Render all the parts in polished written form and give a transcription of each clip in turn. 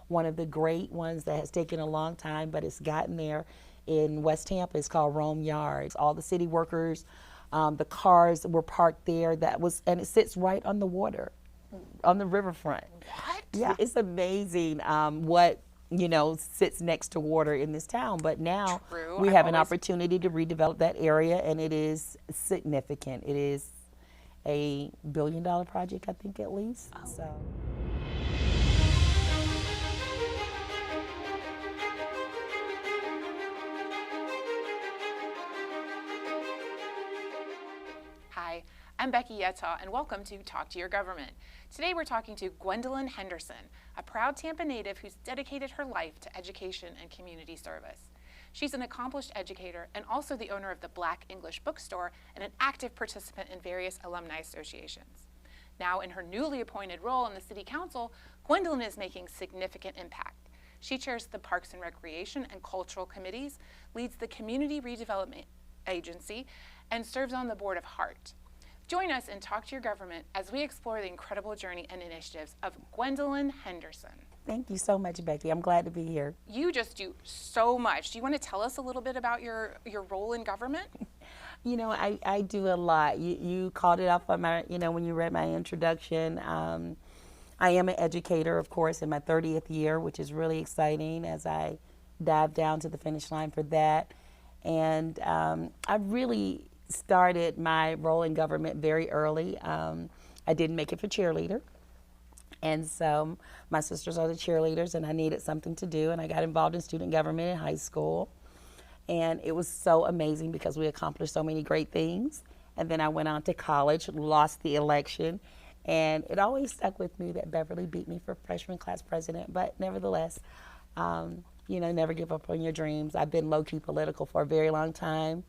one of the great ones that has taken a long time, but it's gotten there in West Tampa. It's called Rome Yards. All the city workers, the cars were parked there. And it sits right on the water, on the riverfront. What? Yeah, it's amazing what sits next to water in this town. But now we have an opportunity to redevelop that area, and it is significant. It is a $1 billion project, I think, at least. Oh. So. Hi, I'm Becky Yettaw, and welcome to Talk to Your Government. Today we're talking to Gwendolyn Henderson, a proud Tampa native who's dedicated her life to education and community service. She's an accomplished educator and also the owner of the Black English Bookstore and an active participant in various alumni associations. Now in her newly appointed role in the City Council, Gwendolyn is making significant impact. She chairs the Parks and Recreation and Cultural Committees, leads the Community Redevelopment Agency, and serves on the Board of HEART. Join us in Talk to Your Government as we explore the incredible journey and initiatives of Gwendolyn Henderson. Thank you so much, Becky. I'm glad to be here. You just do so much. Do you want to tell us a little bit about your role in government? I do a lot. You called it off on my, when you read my introduction. I am an educator, of course, in my 30th year, which is really exciting as I dive down to the finish line for that. And I really started my role in government very early. I didn't make it for cheerleader. And so my sisters are the cheerleaders, and I needed something to do, and I got involved in student government in high school. And it was so amazing because we accomplished so many great things. And then I went on to college, lost the election, and it always stuck with me that Beverly beat me for freshman class president. But nevertheless, never give up on your dreams. I've been low-key political for a very long time,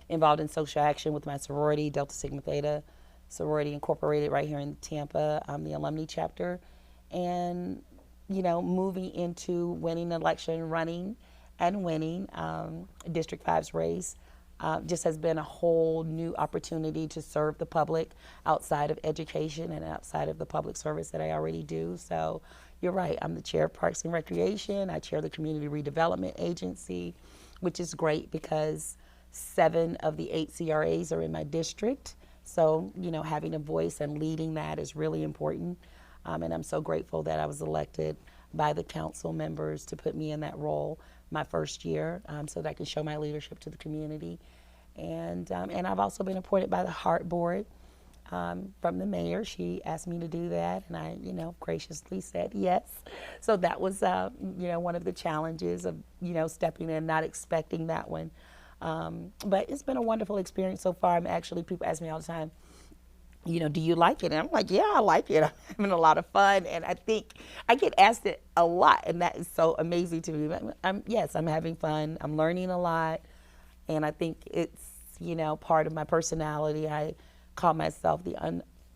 involved in social action with my sorority, Delta Sigma Theta Sorority Incorporated right here in Tampa, the alumni chapter, and, moving into winning an election, running and winning District 5's race just has been a whole new opportunity to serve the public outside of education and outside of the public service that I already do. So you're right, I'm the chair of Parks and Recreation. I chair the Community Redevelopment Agency, which is great because 7 of the 8 CRAs are in my district. So, having a voice and leading that is really important. And I'm so grateful that I was elected by the council members to put me in that role my first year so that I can show my leadership to the community. And I've also been appointed by the HEART Board from the mayor. She asked me to do that, and I, graciously said yes. So that was, one of the challenges of, stepping in, not expecting that one. But it's been a wonderful experience so far. People ask me all the time, do you like it? And I'm like, yeah, I like it. I'm having a lot of fun. And I think I get asked it a lot, and that is so amazing to me. But yes, I'm having fun. I'm learning a lot. And I think it's, part of my personality. I call myself the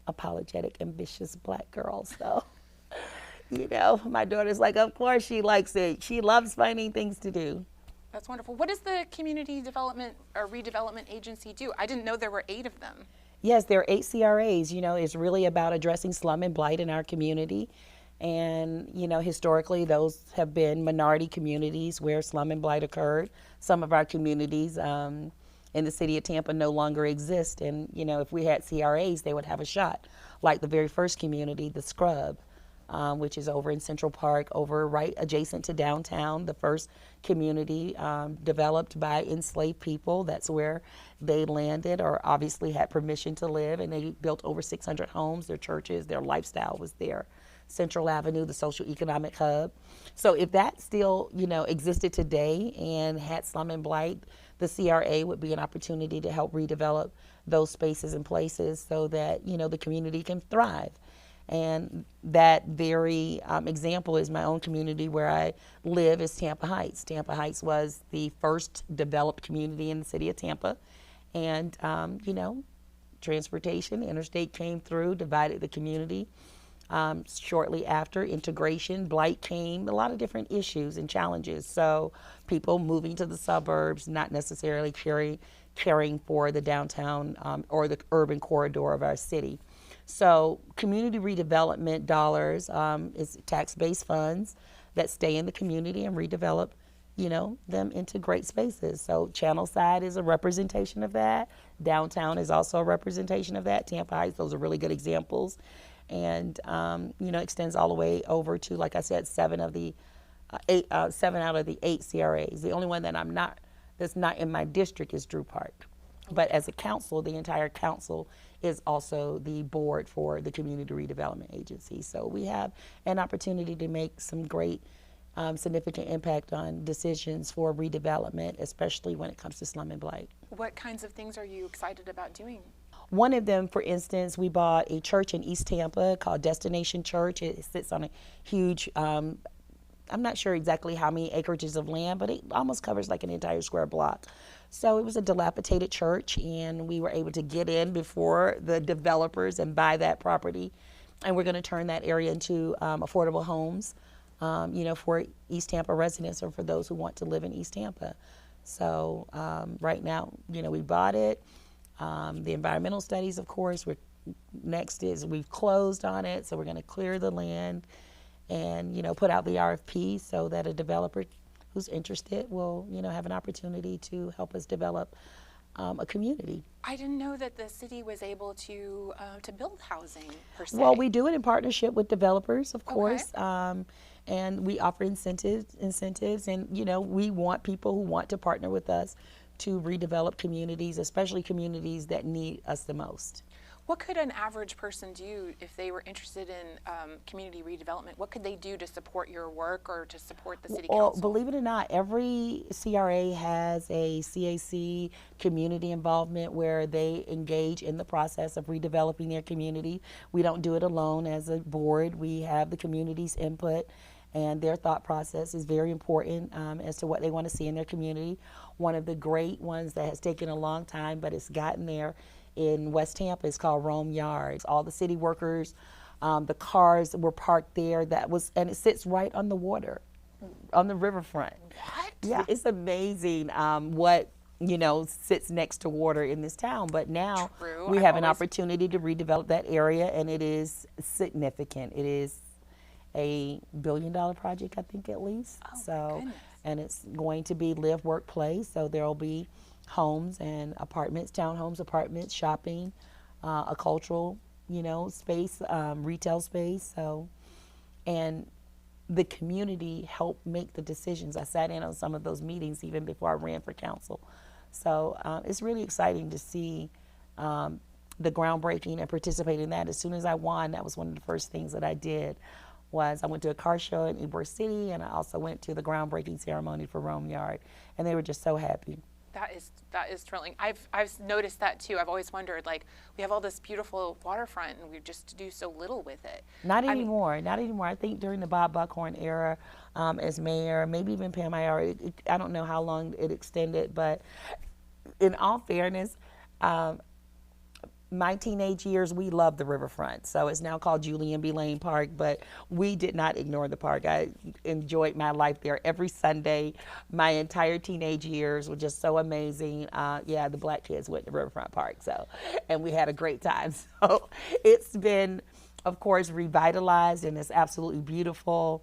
unapologetic, ambitious Black girl. So, my daughter's like, of course she likes it. She loves finding things to do. That's wonderful. What does the Community Development or Redevelopment Agency do? I didn't know there were 8 of them. Yes, there are 8 CRAs. It's really about addressing slum and blight in our community. And, historically, those have been minority communities where slum and blight occurred. Some of our communities in the city of Tampa no longer exist. And, if we had CRAs, they would have a shot. Like the very first community, the Scrub, which is over in Central Park, over right adjacent to downtown, the first community developed by enslaved people. That's where they landed or obviously had permission to live, and they built over 600 homes, their churches, their lifestyle was there. Central Avenue, the social economic hub. So if that still, existed today and had slum and blight, the CRA would be an opportunity to help redevelop those spaces and places so that, the community can thrive. And that very example is my own community where I live is Tampa Heights. Tampa Heights was the first developed community in the city of Tampa. And, transportation, interstate came through, divided the community. Shortly after, integration, blight came, a lot of different issues and challenges. So people moving to the suburbs, not necessarily caring for the downtown or the urban corridor of our city. So community redevelopment dollars is tax-based funds that stay in the community and redevelop, them into great spaces. So Channel Side is a representation of that. Downtown is also a representation of that. Tampa Heights, those are really good examples. And, extends all the way over to, like I said, seven out of the 8 CRAs. The only one that's not in my district is Drew Park. But as a council, the entire council is also the board for the Community Redevelopment Agency. So we have an opportunity to make some great, significant impact on decisions for redevelopment, especially when it comes to slum and blight. What kinds of things are you excited about doing? One of them, for instance, we bought a church in East Tampa called Destination Church. It sits on a huge, I'm not sure exactly how many acreages of land, but it almost covers like an entire square block. So it was a dilapidated church, and we were able to get in before the developers and buy that property. And we're going to turn that area into affordable homes, for East Tampa residents or for those who want to live in East Tampa. So right now, we bought it. The environmental studies, of course, we've closed on it, so we're going to clear the land and, put out the RFP so that a developer who's interested will, have an opportunity to help us develop a community. I didn't know that the city was able to build housing per se. Well, we do it in partnership with developers, of course, and we offer incentives, and, we want people who want to partner with us to redevelop communities, especially communities that need us the most. What could an average person do if they were interested in community redevelopment? What could they do to support your work or to support the city council? Well, believe it or not, every CRA has a CAC community involvement where they engage in the process of redeveloping their community. We don't do it alone as a board. We have the community's input, and their thought process is very important as to what they want to see in their community. One of the great ones that has taken a long time, but it's gotten there in West Tampa is called Rome Yards. All the city workers, the cars were parked there. And it sits right on the water, on the riverfront. What? Yeah, it's amazing what sits next to water in this town. But now we have an opportunity to redevelop that area, and it is significant. It is a $1 billion project, I think, at least. And it's going to be live, work, play. So there'll be homes and apartments, townhomes, apartments, shopping, a cultural, space, retail space. So, and the community helped make the decisions. I sat in on some of those meetings even before I ran for council. So it's really exciting to see the groundbreaking and participate in that. As soon as I won, that was one of the first things that I did. I went to a car show in Ybor City, and I also went to the groundbreaking ceremony for Rome Yard, and they were just so happy. That is thrilling. I've noticed that too. I've always wondered, we have all this beautiful waterfront, and we just do so little with it. Not anymore. I think during the Bob Buckhorn era, as mayor, maybe even Pam Iyer, I don't know how long it extended, but in all fairness, my teenage years, we loved the riverfront. So it's now called Julian B. Lane Park, but we did not ignore the park. I enjoyed my life there every Sunday. My entire teenage years were just so amazing. The black kids went to Riverfront Park, and we had a great time. So it's been, of course, revitalized, and it's absolutely beautiful.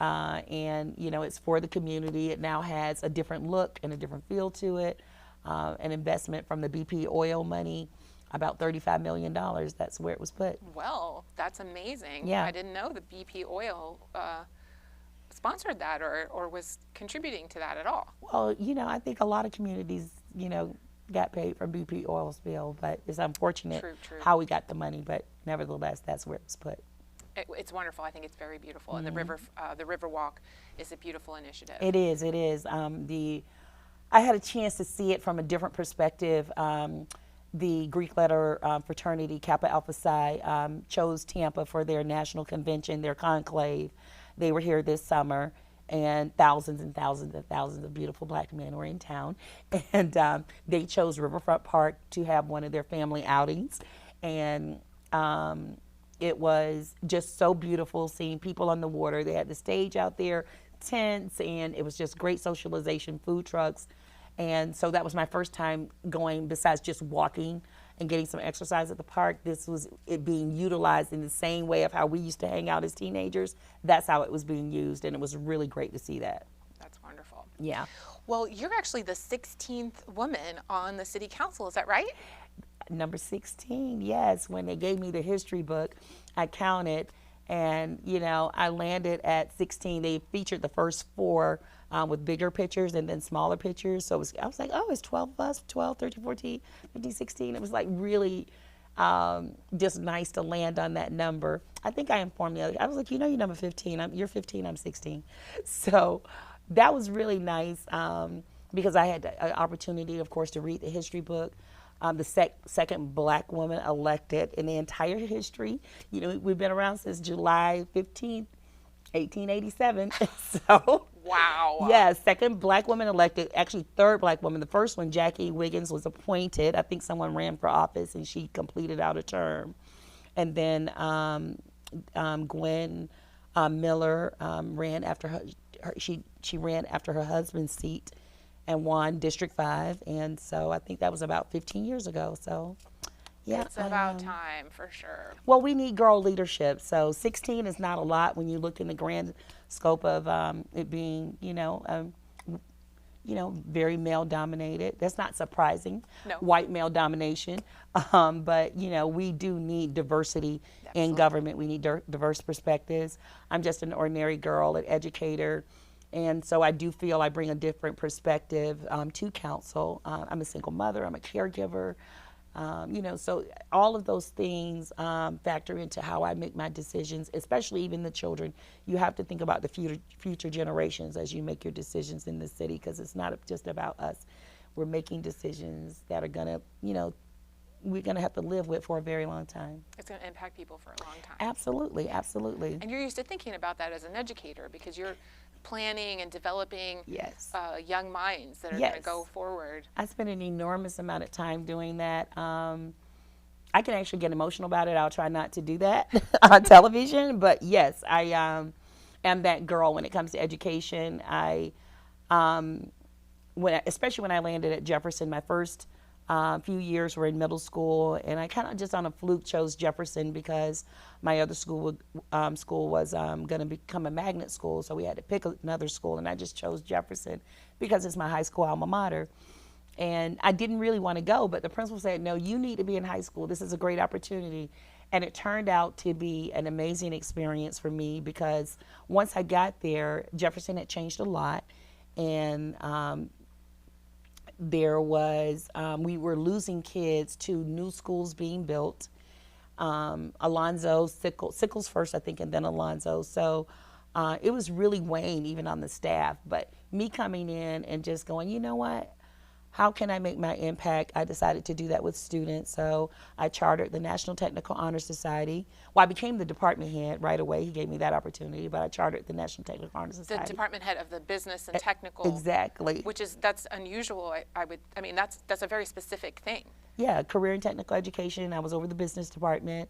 And, it's for the community. It now has a different look and a different feel to it. An investment from the BP oil money. About $35 million, that's where it was put. Well, that's amazing. Yeah. I didn't know the BP oil sponsored that or was contributing to that at all. Well, I think a lot of communities, got paid from BP oil spill, but it's unfortunate True. how we got the money, but nevertheless, that's where it was put. It's wonderful. I think it's very beautiful. And the river walk is a beautiful initiative. It is. I had a chance to see it from a different perspective. The Greek letter fraternity, Kappa Alpha Psi, chose Tampa for their national convention, their conclave. They were here this summer, and thousands and thousands and thousands of beautiful black men were in town. And they chose Riverfront Park to have one of their family outings. And it was just so beautiful seeing people on the water. They had the stage out there, tents, and it was just great socialization, food trucks. And so that was my first time going, besides just walking and getting some exercise at the park, this was it being utilized in the same way of how we used to hang out as teenagers. That's how it was being used, and it was really great to see that. That's wonderful. Yeah. Well, you're actually the 16th woman on the city council, is that right? Number 16, yes. When they gave me the history book, I counted, and I landed at 16. They featured the first four with bigger pictures and then smaller pictures. So I was like, oh, it's 12 of us, 12, 13, 14, 15, 16. It was like really just nice to land on that number. I think I informed the other. I was like, you're number 15. You're 15, I'm 16. So that was really nice because I had an opportunity, of course, to read the history book. The second black woman elected in the entire history. We've been around since July 15th, 1887. So, wow. Yeah, second black woman elected, actually third black woman. The first one, Jackie Wiggins, was appointed. I think someone ran for office and she completed out a term. And then Gwen Miller ran after she ran after her husband's seat and won District 5. And so I think that was about 15 years ago. So, yeah. It's about time, for sure. Well, we need girl leadership. So 16 is not a lot when you look in the grand scope of it being, very male dominated. That's not surprising. No. White male domination. But, we do need diversity in government. We need diverse perspectives. I'm just an ordinary girl, an educator. And so I do feel I bring a different perspective to council. I'm a single mother. I'm a caregiver. So all of those things factor into how I make my decisions, especially even the children. You have to think about the future generations as you make your decisions in the city, because it's not just about us. We're making decisions that are going to, we're going to have to live with for a very long time. It's going to impact people for a long time. Absolutely, absolutely. And you're used to thinking about that as an educator because you're planning and developing young minds that are going to go forward. I spend an enormous amount of time doing that. I can actually get emotional about it. I'll try not to do that on television, but yes, I am that girl when it comes to education. Especially when I landed at Jefferson, my first few years were in middle school, and I kind of just on a fluke chose Jefferson because my other school was going to become a magnet school, so we had to pick another school, and I just chose Jefferson because it's my high school alma mater. And I didn't really want to go, but the principal said, no, you need to be in high school. This is a great opportunity. And it turned out to be an amazing experience for me because once I got there, Jefferson had changed a lot, and there was, we were losing kids to new schools being built. Alonzo, Sickles first, I think, and then Alonzo. So it was really weighing even on the staff. But me coming in and just going, you know what? How can I make my impact? I decided to do that with students. So I chartered the National Technical Honor Society. Well, I became the department head right away. He gave me that opportunity, but I chartered the National Technical Honor Society. The department head of the business and technical. Exactly. That's unusual. That's a very specific thing. Yeah, career and technical education. I was over the business department.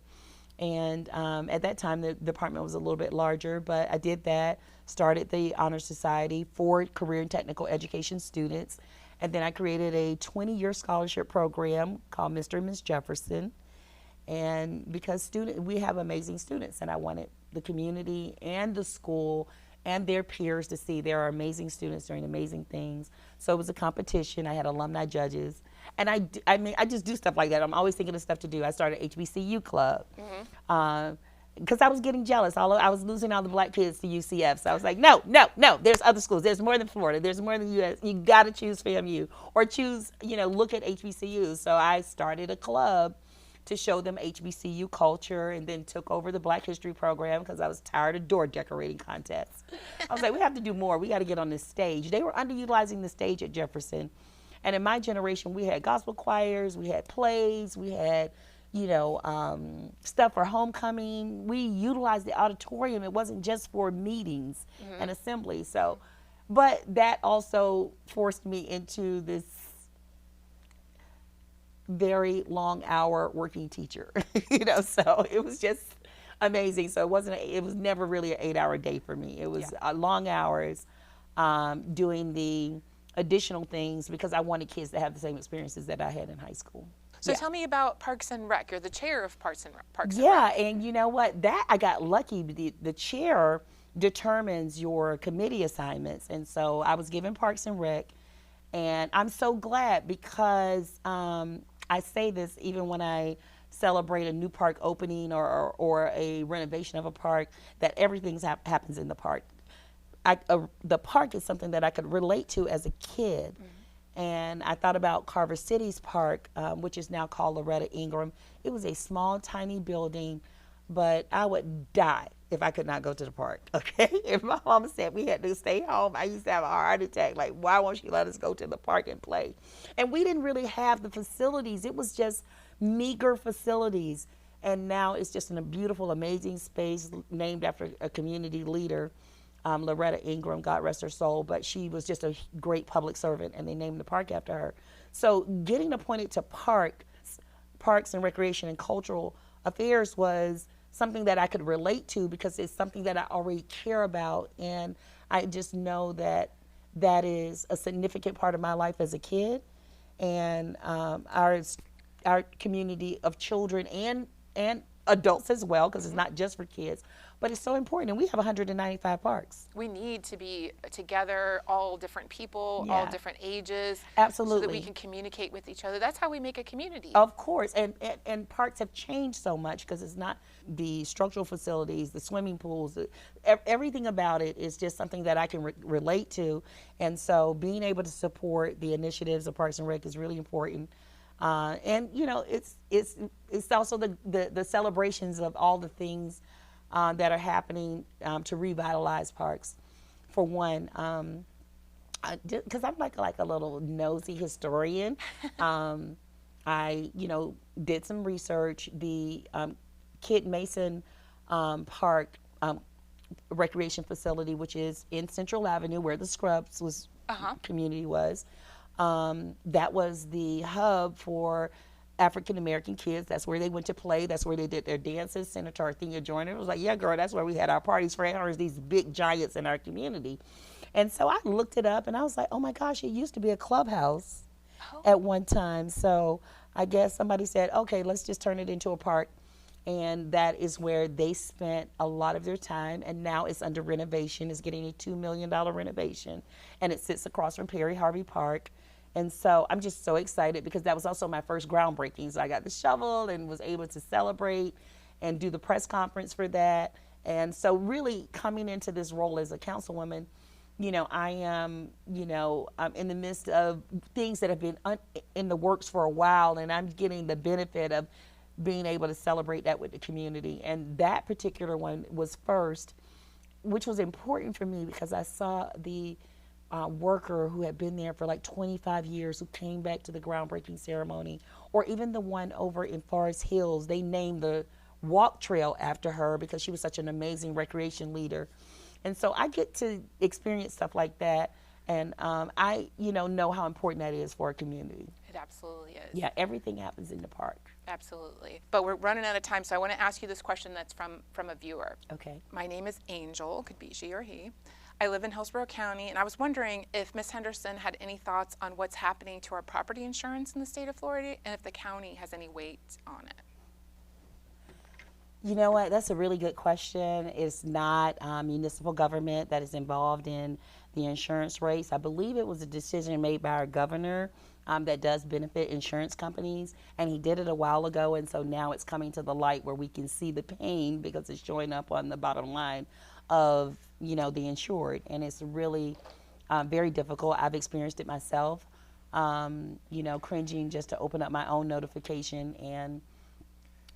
And at that time, the department was a little bit larger, but I did that, started the Honor Society for career and technical education students. And then I created a 20-year scholarship program called Mr. and Ms. Jefferson. And because we have amazing students, and I wanted the community and the school and their peers to see there are amazing students doing amazing things. So it was a competition. I had alumni judges. And I just do stuff like that. I'm always thinking of stuff to do. I started HBCU club. Mm-hmm. Because I was getting jealous. I was losing all the black kids to UCF. So I was like, no. There's other schools. There's more than Florida. There's more than US. You got to choose FAMU or choose, look at HBCUs. So I started a club to show them HBCU culture, and then took over the Black History program because I was tired of door decorating contests. I was like, we have to do more. We got to get on this stage. They were underutilizing the stage at Jefferson. And in my generation, we had gospel choirs, we had plays, we had stuff for homecoming. We utilized the auditorium. It wasn't just for meetings and assemblies. So, but that also forced me into this very long hour working teacher, so it was just amazing. So it was never really an 8-hour day for me. It was long hours doing the additional things because I wanted kids to have the same experiences that I had in high school. So tell me about Parks and Rec. You're the chair of Parks and Rec. Yeah, and you know what? That I got lucky. The chair determines your committee assignments, and so I was given Parks and Rec, and I'm so glad because I say this even when I celebrate a new park opening or a renovation of a park, that everything happens in the park. The park is something that I could relate to as a kid. And I thought about Carver City's park, which is now called Loretta Ingram. It was a small, tiny building, but I would die if I could not go to the park, okay? If my mama said we had to stay home, I used to have a heart attack. Like, why won't she let us go to the park and play? And we didn't really have the facilities. It was just meager facilities. And now it's just in a beautiful, amazing space named after a community leader. Loretta Ingram, God rest her soul, but she was just a great public servant, and they named the park after her. So getting appointed to Parks and Recreation and Cultural Affairs was something that I could relate to because it's something that I already care about, and I just know that that is a significant part of my life as a kid, and our community of children and adults as well, because it's not just for kids, but it's so important. And we have 195 parks. We need to be together, all different people, all different ages. Absolutely. So that we can communicate with each other. That's how we make a community. Of course. And parks have changed so much because it's not the structural facilities, the swimming pools, everything about it is just something that I can relate to. And so being able to support the initiatives of Parks and Rec is really important. And you know, it's also the celebrations of all the things that are happening to revitalize parks. For one, because I'm like a little nosy historian, I did some research. The Kid Mason Park recreation facility, which is in Central Avenue, where the Scrubs community was. That was the hub for African American kids. That's where they went to play. That's where they did their dances. Senator Arthenia Joyner was like, yeah, girl, that's where we had our parties for ours, these big giants in our community. And so I looked it up and I was like, oh my gosh, it used to be a clubhouse at one time. So I guess somebody said, okay, let's just turn it into a park. And that is where they spent a lot of their time. And now it's under renovation. It's getting a $2 million renovation. And it sits across from Perry Harvey Park. And so I'm just so excited because that was also my first groundbreaking. So I got the shovel and was able to celebrate and do the press conference for that. And so really coming into this role as a councilwoman, I am, I'm in the midst of things that have been in the works for a while, and I'm getting the benefit of being able to celebrate that with the community. And that particular one was first, which was important for me because I saw the worker who had been there for like 25 years who came back to the groundbreaking ceremony, or even the one over in Forest Hills. They named the walk trail after her because she was such an amazing recreation leader. And so I get to experience stuff like that, and I know how important that is for a community. It absolutely is. Yeah, everything happens in the park. Absolutely. But we're running out of time, so I want to ask you this question that's from a viewer. Okay. My name is Angel, could be she or he. I live in Hillsborough County, and I was wondering if Ms. Henderson had any thoughts on what's happening to our property insurance in the state of Florida, and if the county has any weight on it. You know what? That's a really good question. It's not municipal government that is involved in the insurance rates. I believe it was a decision made by our governor that does benefit insurance companies, and he did it a while ago, and so now it's coming to the light where we can see the pain because it's showing up on the bottom line of the insured, and it's really very difficult. I've experienced it myself, cringing just to open up my own notification, and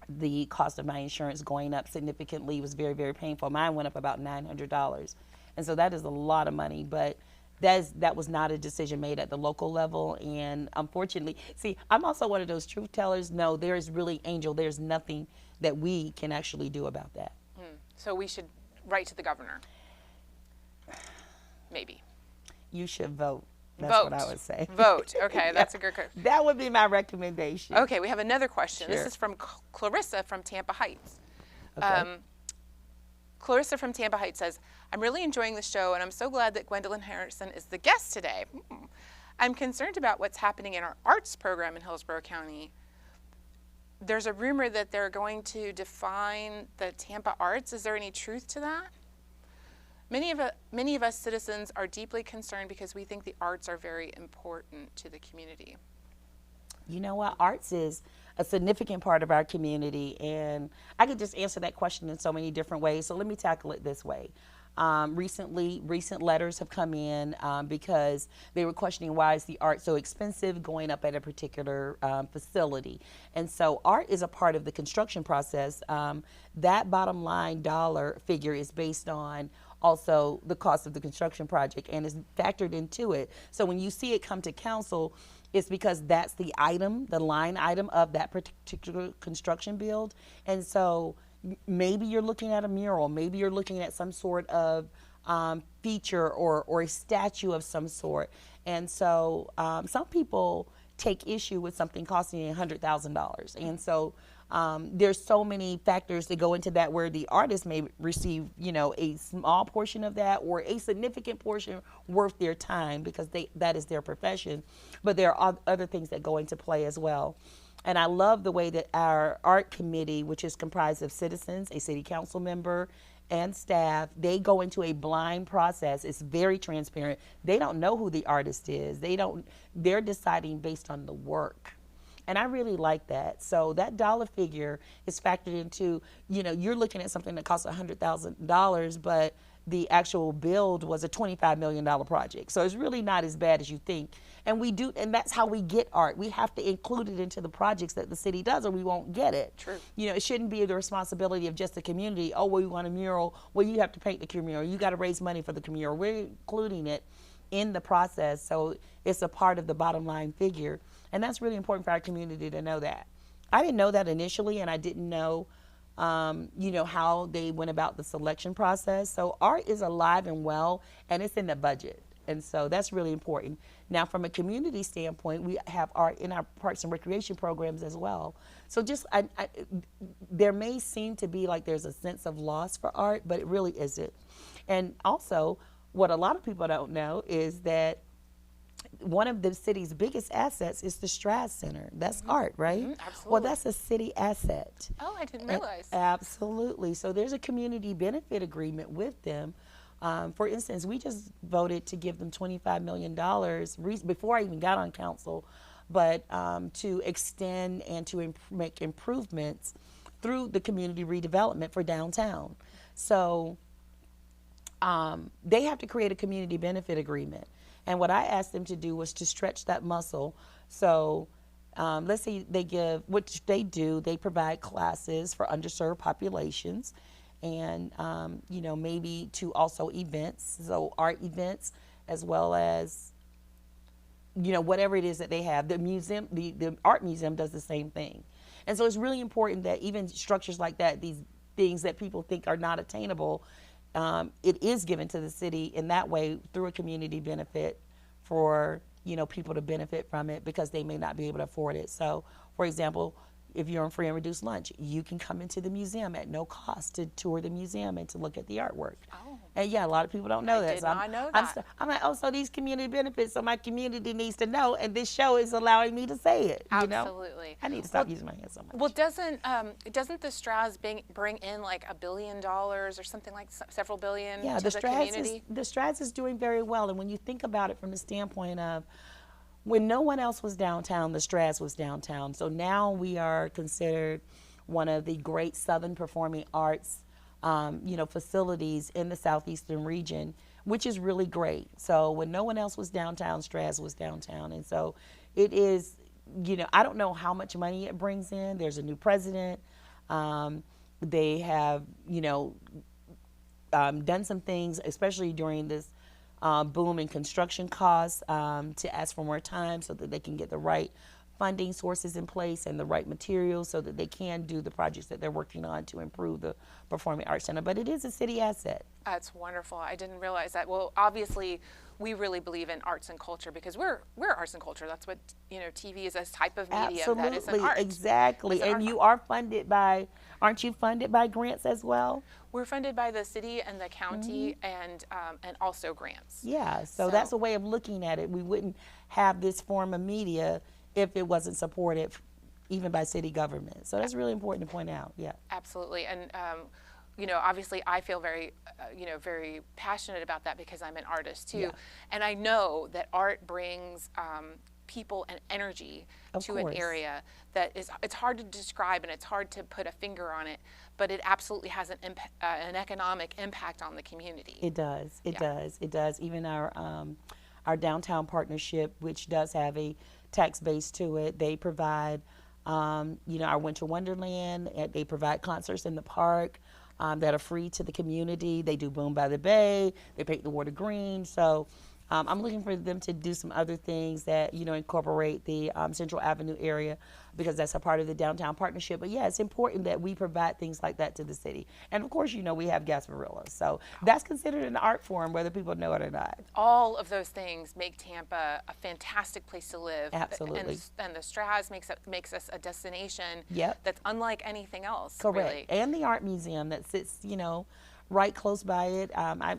the cost of my insurance going up significantly was very, very painful. Mine went up about $900, and so that is a lot of money, but that was not a decision made at the local level. And unfortunately, see, I'm also one of those truth tellers. No, there's nothing that we can actually do about that. So we should write to the governor. Maybe. You should vote. That's vote. What I would say. Vote. Okay, that's a good question. That would be my recommendation. Okay, we have another question. Sure. This is from Clarissa from Tampa Heights. Okay. Clarissa from Tampa Heights says, I'm really enjoying the show, and I'm so glad that Gwendolyn Henderson is the guest today. I'm concerned about what's happening in our arts program in Hillsborough County. there's a rumor that they're going to define the Tampa arts. Is there any truth to that? Many of us citizens are deeply concerned because we think the arts are very important to the community. You know what? Arts is a significant part of our community, and I could just answer that question in so many different ways. So let me tackle it this way. Recent letters have come in because they were questioning why is the art so expensive going up at a particular facility. And so art is a part of the construction process. That bottom line dollar figure is based on also the cost of the construction project and is factored into it. So when you see it come to council, it's because that's the item, the line item of that particular construction build. And so maybe you're looking at a mural, maybe you're looking at some sort of feature or a statue of some sort. And so some people take issue with something costing $100,000. And so there's so many factors that go into that where the artist may receive, a small portion of that or a significant portion worth their time because that is their profession. But there are other things that go into play as well. And I love the way that our art committee, which is comprised of citizens, a city council member, and staff, they go into a blind process. It's very transparent. They don't know who the artist is. They're deciding based on the work. And I really like that. So that dollar figure is factored into, you're looking at something that costs $100,000, but the actual build was a $25 million project. So it's really not as bad as you think. And that's how we get art. We have to include it into the projects that the city does or we won't get it. True. It shouldn't be the responsibility of just the community. Oh, well, we want a mural. Well, you have to paint the mural. You got to raise money for the mural. We're including it in the process. So it's a part of the bottom line figure. And that's really important for our community to know that. I didn't know that initially, and I didn't know how they went about the selection process. So art is alive and well, and it's in the budget. And so that's really important. Now, from a community standpoint, we have art in our parks and recreation programs as well. So there may seem to be like there's a sense of loss for art, but it really isn't. And also, what a lot of people don't know is that one of the city's biggest assets is the Strad Center. That's art, right? Absolutely. Well, that's a city asset. Oh, I didn't realize. Absolutely. So there's a community benefit agreement with them. For instance, we just voted to give them $25 million before I even got on council, but to extend and to make improvements through the community redevelopment for downtown. So they have to create a community benefit agreement. And what I asked them to do was to stretch that muscle. So let's say they give, which they do, they provide classes for underserved populations and, maybe to also events, so art events, as well as, whatever it is that they have. The museum, the art museum does the same thing. And so it's really important that even structures like that, these things that people think are not attainable, it is given to the city in that way through a community benefit for, people to benefit from it because they may not be able to afford it. So, for example, if you're on free and reduced lunch, you can come into the museum at no cost to tour the museum and to look at the artwork. Oh. And yeah, a lot of people don't know that. I did not know that. I'm like, so these community benefits, so my community needs to know, and this show is allowing me to say it. Absolutely. I need to stop using my hands so much. Well, doesn't the Strads bring in like $1 billion or something like several billion to the community? The Strads is doing very well, and when you think about it from the standpoint of when no one else was downtown, the Strads was downtown. So now we are considered one of the great Southern performing arts facilities in the southeastern region, which is really great. So when no one else was downtown, Strads was downtown. And so it is, I don't know how much money it brings in. There's a new president. They have, done some things, especially during this boom in construction costs, to ask for more time so that they can get the right funding sources in place and the right materials so that they can do the projects that they're working on to improve the Performing Arts Center. But it is a city asset. That's wonderful. I didn't realize that. Well, obviously, we really believe in arts and culture because we're arts and culture. That's what, TV is, a type of media that is an art. Exactly. And you are funded by, aren't you funded by grants as well? We're funded by the city and the county and also grants. Yeah, so that's a way of looking at it. We wouldn't have this form of media if it wasn't supported even by city government. So that's really important to point out. Yeah. Absolutely. And, you know, obviously I feel very, you know, very passionate about that because I'm an artist too. Yeah. And I know that art brings people and energy Of to an course. area that is, it's hard to describe and it's hard to put a finger on it, but it absolutely has an economic impact on the community. It does. It Yeah. does. It does. Even our downtown partnership, which does have a tax base to it, they provide, you know, our Winter Wonderland. They provide concerts in the park that are free to the community. They do Boom by the Bay. They paint the water green. So I'm looking for them to do some other things that, you know, incorporate the Central Avenue area, because that's a part of the downtown partnership. But yeah, it's important that we provide things like that to the city. And of course, you know, we have Gasparillas. So that's considered an art form, whether people know it or not. All of those things make Tampa a fantastic place to live. Absolutely. And the Straz makes us a destination Yep. that's unlike anything else. Correct. Really. And the art museum that sits, you know, right close by it. I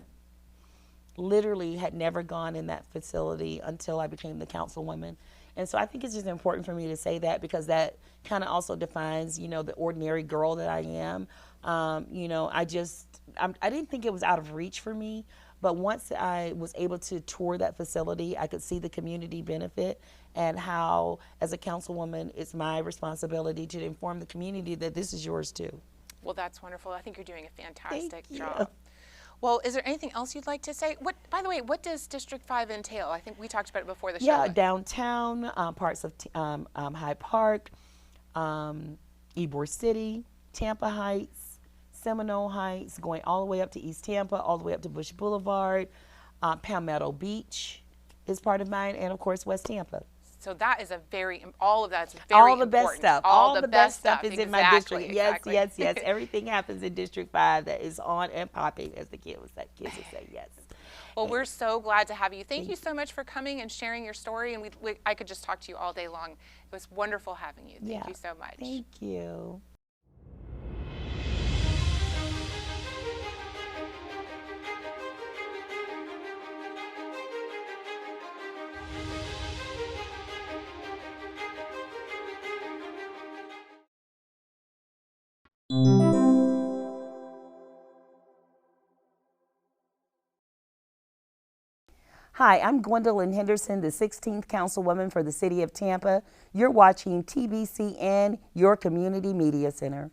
literally had never gone in that facility until I became the councilwoman. And so I think it's just important for me to say that, because that kind of also defines, you know, the ordinary girl that I am. You know, I didn't think it was out of reach for me, but once I was able to tour that facility, I could see the community benefit and how, as a councilwoman, it's my responsibility to inform the community that this is yours too. Well, that's wonderful. I think you're doing a fantastic Thank you. job. Well, is there anything else you'd like to say? By the way, what does District 5 entail? I think we talked about it before the show. Yeah, downtown, parts of Hyde Park, Ybor City, Tampa Heights, Seminole Heights, going all the way up to East Tampa, all the way up to Bush Boulevard, Palmetto Beach is part of mine, and of course West Tampa. So that is all of that's very All the best important. stuff. All the best stuff is in my district. Yes, Exactly. yes, yes. Everything happens in District 5 that is on and popping, as the kids would say, yes. Well, we're so glad to have you. Thank you so much for coming and sharing your story. And I could just talk to you all day long. It was wonderful having you. Thank you so much. Thank you. Hi, I'm Gwendolyn Henderson, the 16th Councilwoman for the City of Tampa. You're watching TBCN, your Community Media Center.